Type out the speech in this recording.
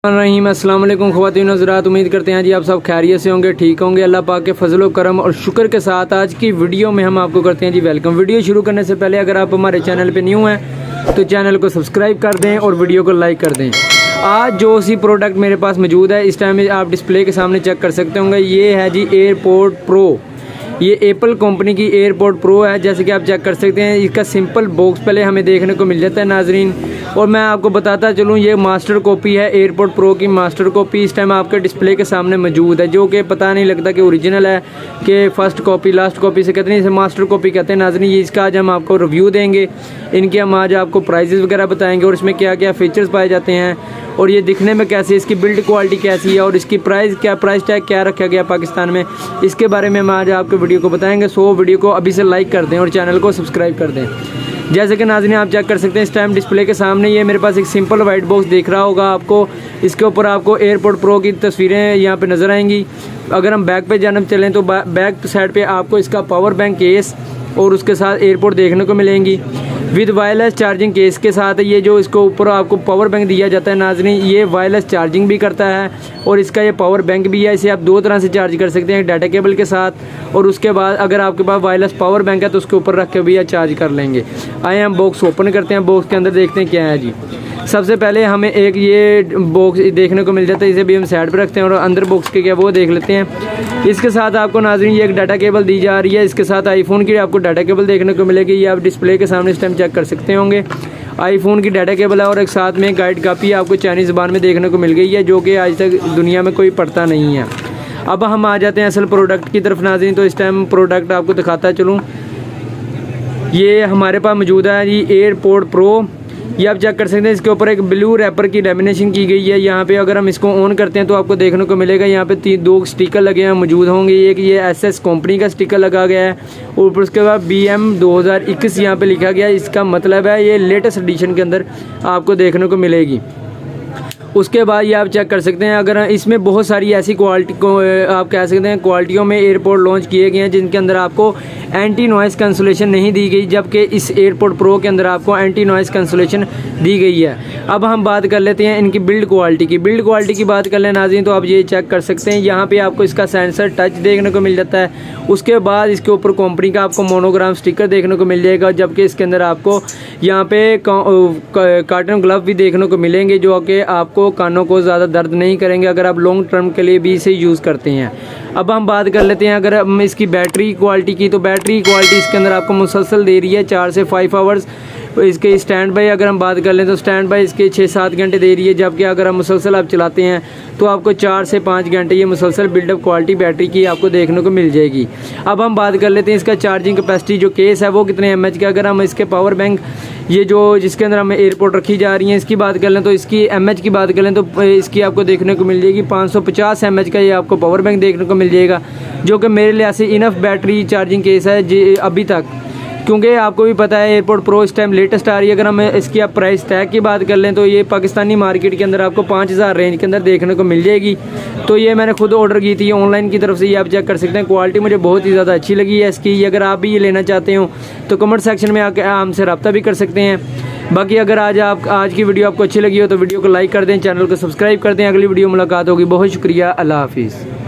रहीम अस्सलाम वालेकुम ख़वातीन हज़रात, उम्मीद करते हैं जी आप सब खैरियत से होंगे, ठीक होंगे। अल्लाह पाक के फजल करम और शुक्र के साथ आज की वीडियो में हम आपको करते हैं जी वेलकम। वीडियो शुरू करने से पहले अगर आप हमारे चैनल पे न्यू हैं तो चैनल को सब्सक्राइब कर दें और वीडियो को लाइक कर दें। आज जो सी प्रोडक्ट मेरे पास मौजूद है इस टाइम में आप डिस्प्ले के सामने चेक कर सकते होंगे, ये है जी एयरपॉड प्रो। ये एप्पल कंपनी की एयरपॉड प्रो है, जैसे कि आप चेक कर सकते हैं। इसका सिंपल बॉक्स पहले हमें देखने को मिल जाता है नाजरीन, और मैं आपको बताता चलूँ ये मास्टर कॉपी है, एयरपॉड प्रो की मास्टर कॉपी इस टाइम आपके डिस्प्ले के सामने मौजूद है, जो कि पता नहीं लगता कि ओरिजिनल है कि फ़र्स्ट कॉपी लास्ट कॉपी से कहते हैं, इसे मास्टर कॉपी कहते हैं नाजरीन। ये इसका आज हम आपको रिव्यू देंगे, इनके हम आज आपको प्राइजेस वगैरह बताएंगे और इसमें क्या क्या फ़ीचर्स पाए जाते हैं और ये दिखने में कैसी है, इसकी बिल्ड क्वालिटी कैसी है और इसकी प्राइस टैग क्या रखा गया पाकिस्तान में, इसके बारे में हम आज आपको वीडियो को बताएंगे। सो वीडियो को अभी से लाइक कर दें और चैनल को सब्सक्राइब कर दें। जैसे कि नाज़रीन आप चेक कर सकते हैं इस टाइम डिस्प्ले के सामने ये मेरे पास एक सिंपल वाइट बॉक्स दिख रहा होगा आपको। इसके ऊपर आपको एयरपॉड प्रो की तस्वीरें यहाँ पे नज़र आएंगी। अगर हम बैक पे जानब चलें तो बैक साइड पे आपको इसका पावर बैंक केस और उसके साथ एयरपॉड देखने को मिलेंगी विद वायरलेस चार्जिंग केस के साथ। ये जो इसको ऊपर आपको पावर बैंक दिया जाता है नाज़रीन, ये वायरलेस चार्जिंग भी करता है और इसका ये पावर बैंक भी है। इसे आप दो तरह से चार्ज कर सकते हैं, डाटा केबल के साथ, और उसके बाद अगर आपके पास वायरलेस पावर बैंक है तो उसके ऊपर रख के भी चार्ज कर लेंगे। आए हम बॉक्स ओपन करते हैं, बॉक्स के अंदर देखते हैं क्या है जी। सबसे पहले हमें एक ये बॉक्स देखने को मिल जाता है, इसे भी हम साइड पर रखते हैं और अंदर बॉक्स के क्या वो देख लेते हैं। इसके साथ आपको नाज़रीन ये एक डाटा केबल दी जा रही है, इसके साथ आईफोन की आपको डाटा केबल देखने को मिलेगी। ये आप डिस्प्ले के सामने इस टाइम चेक कर सकते होंगे, आईफोन की डाटा केबल है और एक साथ में गाइड कापी आपको चाइनीज़ ज़बान में देखने को मिल गई है, जो कि आज तक दुनिया में कोई पढ़ता नहीं है। अब हम आ जाते हैं असल प्रोडक्ट की तरफ नाज़रीन, तो इस टाइम प्रोडक्ट आपको दिखाता चलूँ। ये हमारे पास मौजूद है जी एयरपॉड प्रो। ये आप चेक कर सकते हैं, इसके ऊपर एक ब्लू रैपर की लेमिनेशन की गई है। यहाँ पे अगर हम इसको ऑन करते हैं तो आपको देखने को मिलेगा यहाँ पे दो स्टिकर लगे हैं मौजूद होंगे। एक ये एसएस कंपनी का स्टिकर लगा गया है और उसके बाद BM 2021 यहाँ पे लिखा गया है। इसका मतलब है ये लेटेस्ट एडिशन के अंदर आपको देखने को मिलेगी। उसके बाद ये आप चेक कर सकते हैं, अगर इसमें बहुत सारी ऐसी क्वालिटी को आप कह सकते हैं क्वालिटियों में एयरपॉड लॉन्च किए गए हैं जिनके अंदर आपको एंटी नॉइज़ कैंसलेशन नहीं दी गई, जबकि इस एयरपॉड प्रो के अंदर आपको एंटी नॉइज़ कैंसलेशन दी गई है। अब हम बात कर लेते हैं इनकी बिल्ड क्वालिटी की। बिल्ड क्वालिटी की बात कर लें नाज़रीन, तो आप ये चेक कर सकते हैं यहाँ पे आपको इसका सेंसर टच देखने को मिल जाता है। उसके बाद इसके ऊपर कंपनी का आपको मोनोग्राम स्टिकर देखने को मिल जाएगा, जबकि इसके अंदर आपको यहाँ पे कॉटन ग्लव भी देखने को मिलेंगे, जो कि आपको कानों को ज़्यादा दर्द नहीं करेंगे अगर आप लॉन्ग टर्म के लिए भी इसे यूज़ करते हैं। अब हम बात कर लेते हैं अगर हम इसकी बैटरी क्वालिटी की, तो बैटरी क्वालिटी इसके अंदर आपको मुसलसल दे रही है 4 से 5 आवर्स। इसके स्टैंड बाई अगर हम बात कर लें तो स्टैंड बाई इसके 6-7 घंटे दे रही है, जबकि अगर हम मुसलसल आप चलाते हैं तो आपको 4 से 5 घंटे ये मुसलसल बिल्डअप क्वालिटी बैटरी की आपको देखने को मिल जाएगी। अब हम बात कर लेते हैं इसका चार्जिंग कैपेसिटी जो केस है वो कितने mAh का। अगर हम इसके पावर बैंक ये जो जिसके अंदर हमें एयरपॉड रखी जा रही है इसकी बात कर लें तो इसकी mAh की बात कर लें तो इसकी आपको देखने को मिल जाएगी 550 mAh का ये आपको पावर बैंक देखने को मिल जाएगा, जो कि मेरे लिहाज से इनफ बैटरी चार्जिंग केस है जी अभी तक, क्योंकि आपको भी पता है एयरपॉड प्रो इस टाइम लेटेस्ट आ रही है। अगर हम इसकी आप प्राइस टैग की बात कर लें तो ये पाकिस्तानी मार्केट के अंदर आपको 5000 रेंज के अंदर देखने को मिल जाएगी। तो ये मैंने खुद ऑर्डर की थी ऑनलाइन की तरफ से, ये आप चेक कर सकते हैं। क्वालिटी मुझे बहुत ही ज़्यादा अच्छी लगी है इसकी। अगर आप भी ये लेना चाहते हो तो कमेंट सेक्शन में आकर हमसे रब्ता भी कर सकते हैं। बाकी अगर आज की वीडियो आपको अच्छी लगी हो तो वीडियो को लाइक कर दें, चैनल को सब्सक्राइब कर दें। अगली वीडियो मुलाकात होगी। बहुत शुक्रिया, अल्लाह हाफिज़।